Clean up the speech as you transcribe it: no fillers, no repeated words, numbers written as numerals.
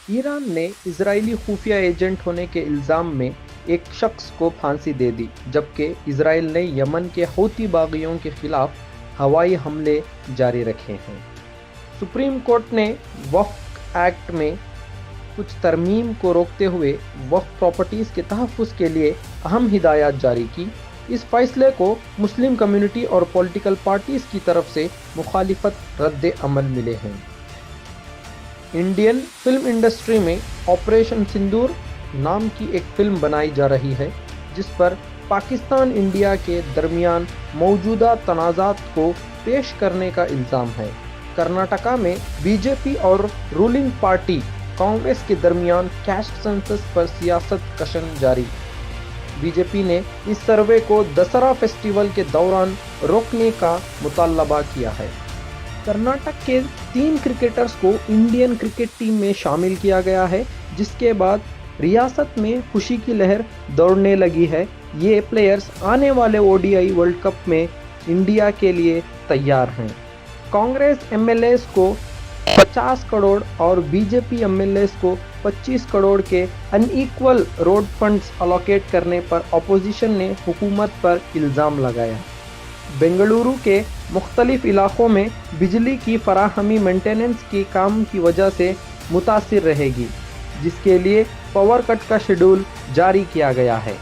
ایران نے اسرائیلی خفیہ ایجنٹ ہونے کے الزام میں ایک شخص کو پھانسی دے دی، جبکہ اسرائیل نے یمن کے حوثی باغیوں کے خلاف ہوائی حملے جاری رکھے ہیں۔ سپریم کورٹ نے وقف ایکٹ میں کچھ ترمیم کو روکتے ہوئے وقف پراپرٹیز کے تحفظ کے لیے اہم ہدایات جاری کی۔ اس فیصلے کو مسلم کمیونٹی اور پولیٹیکل پارٹیز کی طرف سے مخالفت رد عمل ملے ہیں۔ انڈین فلم انڈسٹری میں آپریشن سندور نام کی ایک فلم بنائی جا رہی ہے، جس پر پاکستان انڈیا کے درمیان موجودہ تنازعات کو پیش کرنے کا الزام ہے۔ کرناٹکا میں بی جے پی اور رولنگ پارٹی کانگریس کے درمیان کاسٹ سینسس پر سیاست کشن جاری۔ بی جے پی نے اس سروے کو دسہرہ فیسٹیول کے دوران روکنے کا مطالبہ کیا ہے۔ کرناٹک کے 3 کرکٹرز کو انڈین کرکٹ ٹیم میں شامل کیا گیا ہے، جس کے بعد ریاست میں خوشی کی لہر دوڑنے لگی ہے۔ یہ پلیئرز آنے والے ODI ورلڈ کپ میں انڈیا کے لیے تیار ہیں۔ کانگریس ایم ایل ایز کو 50 کروڑ اور B J P M L As کو 25 کروڑ کے unequal road funds allocate کرنے پر اپوزیشن نے حکومت پر الزام لگایا۔ بنگلورو کے مختلف علاقوں میں بجلی کی فراہمی مینٹیننس کے کام کی وجہ سے متاثر رہے گی، جس کے لیے پاور کٹ کا شیڈول جاری کیا گیا ہے۔